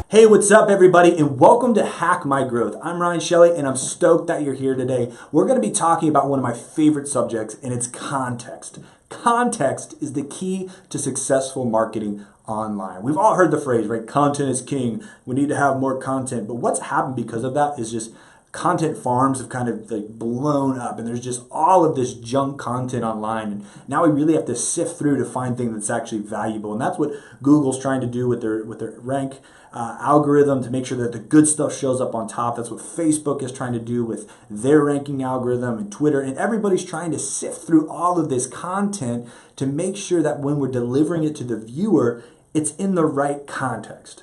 Hey, what's up everybody, and welcome to Hack My Growth. I'm Ryan Shelley, and I'm stoked that you're here today. We're going to be talking about one of my favorite subjects, and it's context. Context is the key to successful marketing online. We've all heard the phrase, right? Content is king. We need to have more content. But what's happened because of that is just content farms have kind of like blown up, and there's just all of this junk content online, and now we really have to sift through to find things that's actually valuable. And that's what Google's trying to do with their rank algorithm, to make sure that the good stuff shows up on top. That's what Facebook is trying to do with their ranking algorithm, and Twitter, and everybody's trying to sift through all of this content to make sure that when we're delivering it to the viewer, it's in the right context.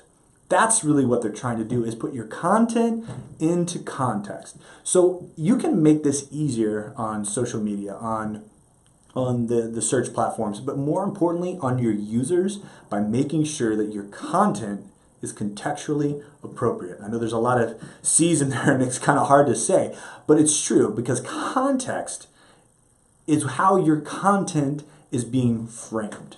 That's really what they're trying to do, is put your content into context. So you can make this easier on social media, on the search platforms, but more importantly on your users, by making sure that your content is contextually appropriate. I know there's a lot of C's in there and it's kind of hard to say, but it's true, because context is how your content is being framed.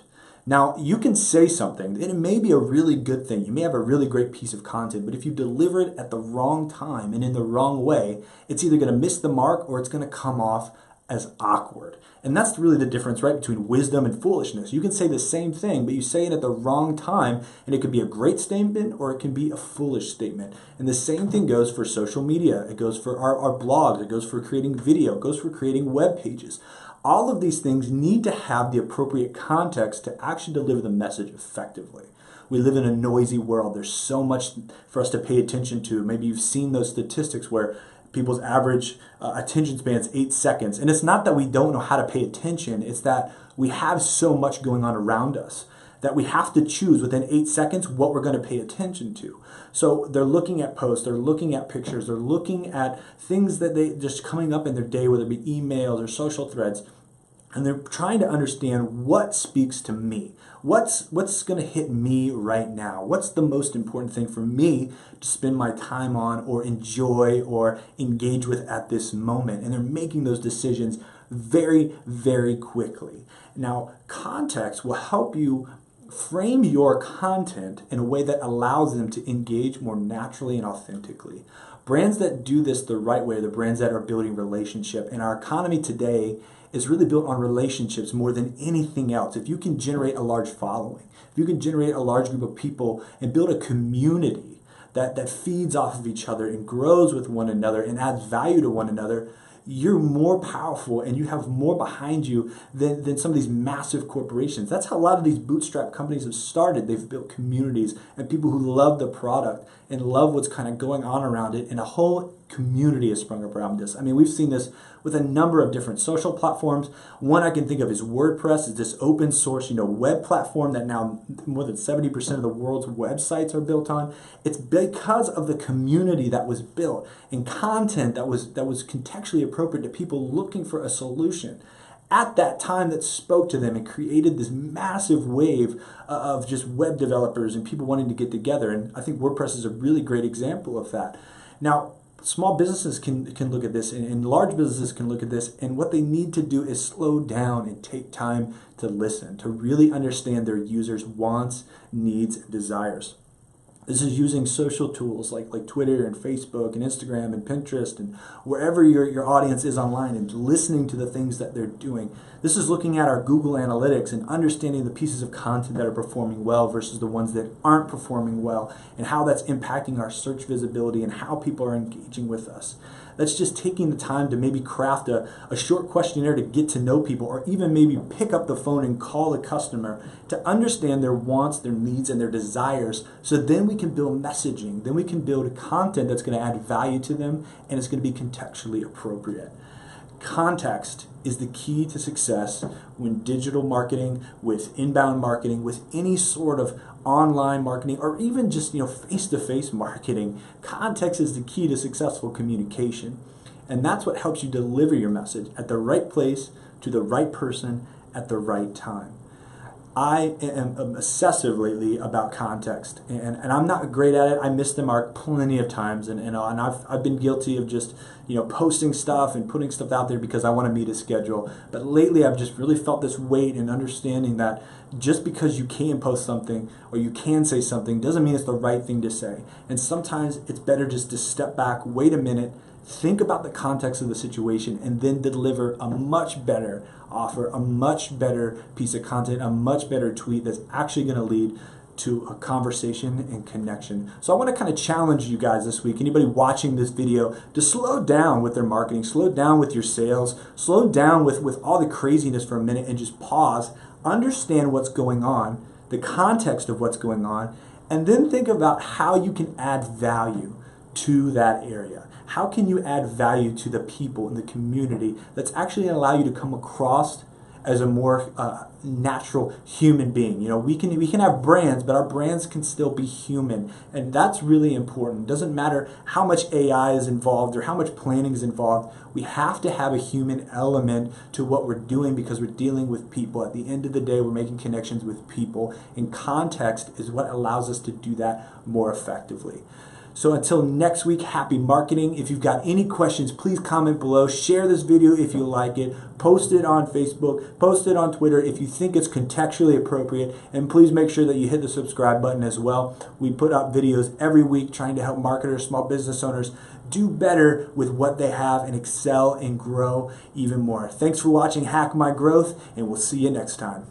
Now, you can say something, and it may be a really good thing. You may have a really great piece of content, but if you deliver it at the wrong time and in the wrong way, it's either going to miss the mark or it's going to come off as awkward. And that's really the difference, right, between wisdom and foolishness. You can say the same thing, but you say it at the wrong time, and it could be a great statement or it can be a foolish statement. And the same thing goes for social media. It goes for our blogs. It goes for creating video. It goes for creating web pages. All of these things need to have the appropriate context to actually deliver the message effectively. We live in a noisy world. There's so much for us to pay attention to. Maybe you've seen those statistics where people's average attention span is 8 seconds. And it's not that we don't know how to pay attention. It's that we have so much going on around us that we have to choose within 8 seconds what we're going to pay attention to. So they're looking at posts, they're looking at pictures, they're looking at things that they just coming up in their day, whether it be emails or social threads, and they're trying to understand what speaks to me. What's going to hit me right now? What's the most important thing for me to spend my time on or enjoy or engage with at this moment? And they're making those decisions very, very quickly. Now, context will help you frame your content in a way that allows them to engage more naturally and authentically. Brands that do this the right way are the brands that are building relationship. And our economy today is really built on relationships more than anything else. If you can generate a large following, if you can generate a large group of people and build a community that feeds off of each other and grows with one another and adds value to one another, you're more powerful and you have more behind you than some of these massive corporations. That's how a lot of these bootstrap companies have started. They've built communities and people who love the product and love what's kind of going on around it, and a whole community has sprung up around this. I mean, we've seen this with a number of different social platforms. One I can think of is WordPress. It's this open source, web platform that now more than 70% of the world's websites are built on. It's because of the community that was built and content that was contextually appropriate to people looking for a solution at that time that spoke to them and created this massive wave of just web developers and people wanting to get together. And I think WordPress is a really great example of that. Now, small businesses can look at this, and large businesses can look at this, and what they need to do is slow down and take time to listen, to really understand their users' wants, needs, and desires. This is using social tools like Twitter and Facebook and Instagram and Pinterest and wherever your audience is online, and listening to the things that they're doing. This is looking at our Google Analytics and understanding the pieces of content that are performing well versus the ones that aren't performing well, and how that's impacting our search visibility and how people are engaging with us. That's just taking the time to maybe craft a short questionnaire to get to know people, or even maybe pick up the phone and call a customer to understand their wants, their needs, and their desires. So then we can build messaging. Then we can build content that's going to add value to them, and it's going to be contextually appropriate. Context is the key to success when digital marketing, with inbound marketing, with any sort of online marketing, or even just face-to-face marketing. Context is the key to successful communication, and that's what helps you deliver your message at the right place to the right person at the right time. I am obsessive lately about context, and I'm not great at it. I missed the mark plenty of times, and I've been guilty of just posting stuff and putting stuff out there because I want to meet a schedule. But lately, I've just really felt this weight and understanding that just because you can post something or you can say something doesn't mean it's the right thing to say. And sometimes it's better just to step back, wait a minute, think about the context of the situation, and then deliver a much better offer, a much better piece of content, a much better tweet that's actually going to lead to a conversation and connection. So I want to kind of challenge you guys this week, anybody watching this video, to slow down with their marketing, slow down with your sales, slow down with all the craziness for a minute and just pause, understand what's going on, the context of what's going on, and then think about how you can add value to that area. How can you add value to the people in the community that's actually going to allow you to come across as a more natural human being? We can have brands, but our brands can still be human, and that's really important. It doesn't matter how much AI is involved or how much planning is involved. We have to have a human element to what we're doing because we're dealing with people. At the end of the day, we're making connections with people, and context is what allows us to do that more effectively. So until next week, happy marketing. If you've got any questions, please comment below. Share this video if you like it. Post it on Facebook. Post it on Twitter if you think it's contextually appropriate. And please make sure that you hit the subscribe button as well. We put out videos every week trying to help marketers, small business owners do better with what they have and excel and grow even more. Thanks for watching Hack My Growth, and we'll see you next time.